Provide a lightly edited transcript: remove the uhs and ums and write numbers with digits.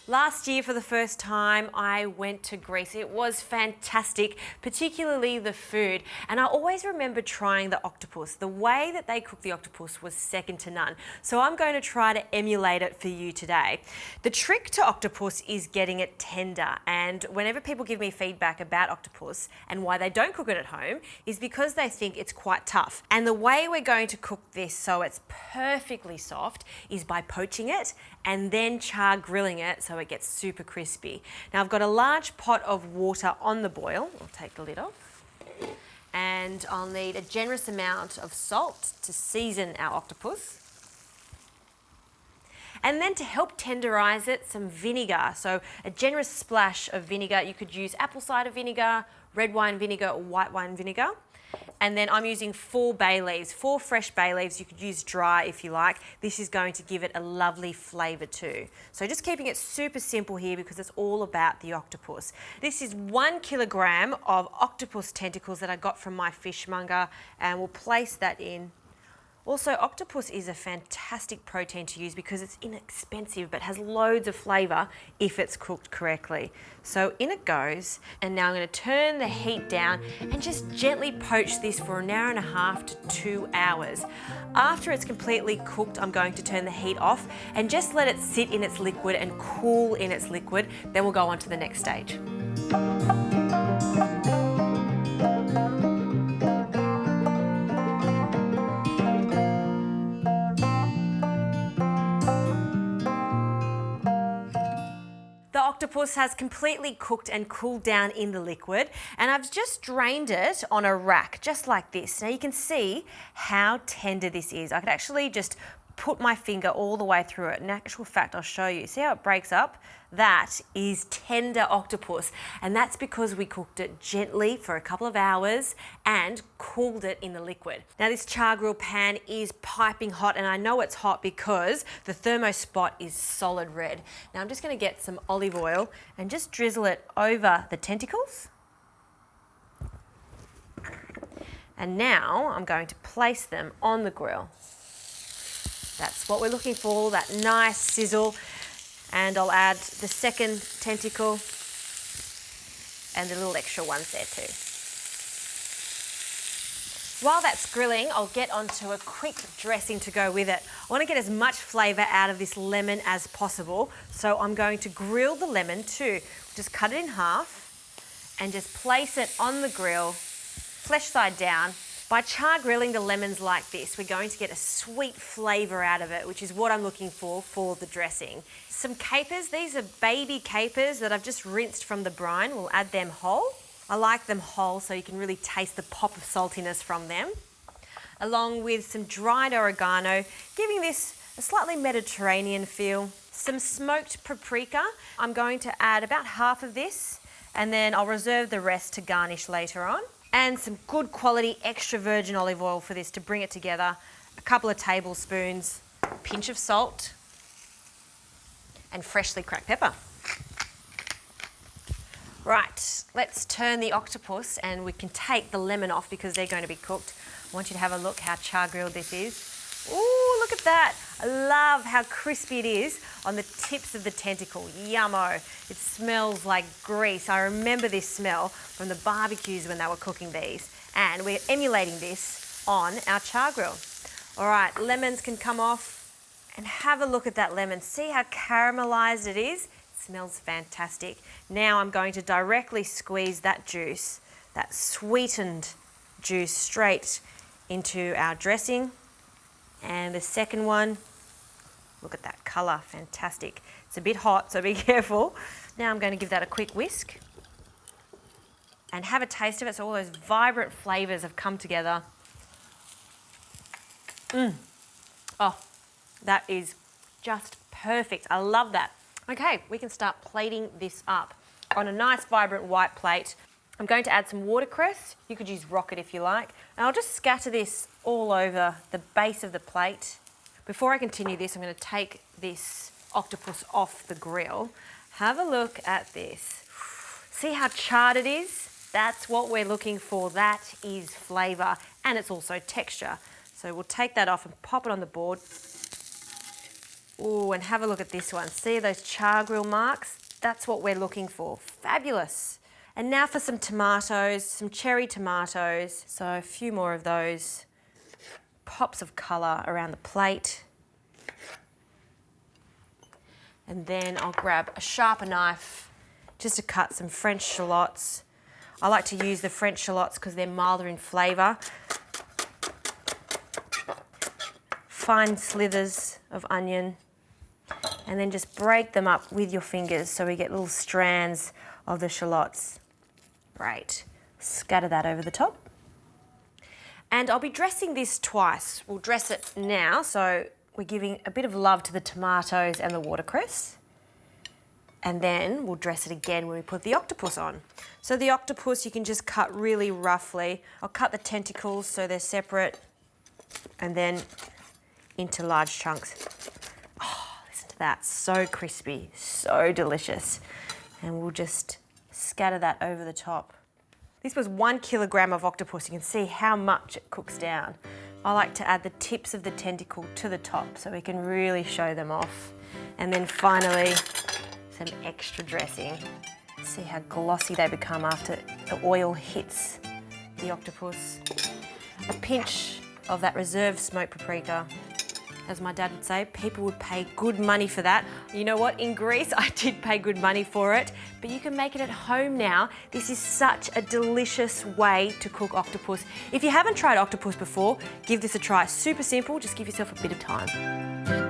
Last year, for the first time, I went to Greece. It was fantastic, particularly the food. And I always remember trying the octopus. The way that they cook the octopus was second to none. So I'm going to try to emulate it for you today. The trick to octopus is getting it tender. And whenever people give me feedback about octopus and why they don't cook it at home is because they think it's quite tough. And the way we're going to cook this so it's perfectly soft is by poaching it and then char grilling it so it gets super crispy. Now I've got a large pot of water on the boil. I'll take the lid off. And I'll need a generous amount of salt to season our octopus. And then to help tenderize it, some vinegar. So a generous splash of vinegar. You could use apple cider vinegar, red wine vinegar, or white wine vinegar. And then I'm using 4 bay leaves, 4 fresh bay leaves. You could use dry if you like. This is going to give it a lovely flavour too. So just keeping it super simple here because it's all about the octopus. This is 1 kilogram of octopus tentacles that I got from my fishmonger, and we'll place that in. Also, octopus is a fantastic protein to use because it's inexpensive but has loads of flavour if it's cooked correctly. So in it goes, and now I'm going to turn the heat down and just gently poach this for 1.5 hours to 2 hours. After it's completely cooked, I'm going to turn the heat off and just let it sit in its liquid and cool in its liquid. Then we'll go on to the next stage. The octopus has completely cooked and cooled down in the liquid, and I've just drained it on a rack, just like this. Now you can see how tender this is. I could actually just put my finger all the way through it. In actual fact, I'll show you. See how it breaks up? That is tender octopus, and that's because we cooked it gently for a couple of hours and cooled it in the liquid. Now this char grill pan is piping hot, and I know it's hot because the thermo spot is solid red. Now I'm just going to get some olive oil and just drizzle it over the tentacles. And now I'm going to place them on the grill. That's what we're looking for, that nice sizzle. And I'll add the second tentacle and the little extra ones there too. While that's grilling, I'll get onto a quick dressing to go with it. I want to get as much flavour out of this lemon as possible, so I'm going to grill the lemon too. Just cut it in half and just place it on the grill, flesh side down. By char grilling the lemons like this, we're going to get a sweet flavour out of it, which is what I'm looking for the dressing. Some capers, these are baby capers that I've just rinsed from the brine. We'll add them whole. I like them whole so you can really taste the pop of saltiness from them. Along with some dried oregano, giving this a slightly Mediterranean feel. Some smoked paprika. I'm going to add about half of this, and then I'll reserve the rest to garnish later on. And some good quality extra virgin olive oil for this to bring it together. A couple of tablespoons, a pinch of salt, and freshly cracked pepper. Right, let's turn the octopus and we can take the lemon off because they're going to be cooked. I want you to have a look how char grilled this is. Ooh, look at that. I love how crispy it is on the tips of the tentacle. Yummo. It smells like grease. I remember this smell from the barbecues when they were cooking these. And we're emulating this on our char grill. All right, lemons can come off and have a look at that lemon. See how caramelized it is? It smells fantastic. Now I'm going to directly squeeze that juice, that sweetened juice, straight into our dressing. And the second one, look at that colour, fantastic. It's a bit hot, so be careful. Now I'm going to give that a quick whisk and have a taste of it so all those vibrant flavours have come together. Oh, that is just perfect. I love that. Okay, we can start plating this up on a nice vibrant white plate. I'm going to add some watercress. You could use rocket if you like. And I'll just scatter this all over the base of the plate. Before I continue this, I'm going to take this octopus off the grill. Have a look at this. See how charred it is? That's what we're looking for. That is flavour, and it's also texture. So we'll take that off and pop it on the board. Ooh, and have a look at this one. See those char grill marks? That's what we're looking for. Fabulous. And now for some tomatoes, some cherry tomatoes. So a few more of those. Pops of colour around the plate. And then I'll grab a sharper knife just to cut some French shallots. I like to use the French shallots because they're milder in flavour. Fine slithers of onion. And then just break them up with your fingers so we get little strands of the shallots. Great. Scatter that over the top. And I'll be dressing this twice. We'll dress it now, so we're giving a bit of love to the tomatoes and the watercress. And then we'll dress it again when we put the octopus on. So the octopus you can just cut really roughly. I'll cut the tentacles so they're separate and then into large chunks. Oh, listen to that, so crispy, so delicious. And we'll just scatter that over the top. This was 1 kilogram of octopus. You can see how much it cooks down. I like to add the tips of the tentacle to the top so we can really show them off. And then finally, some extra dressing. See how glossy they become after the oil hits the octopus. A pinch of that reserve smoked paprika. As my dad would say, people would pay good money for that. You know what, in Greece, I did pay good money for it, but you can make it at home now. This is such a delicious way to cook octopus. If you haven't tried octopus before, give this a try. Super simple, just give yourself a bit of time.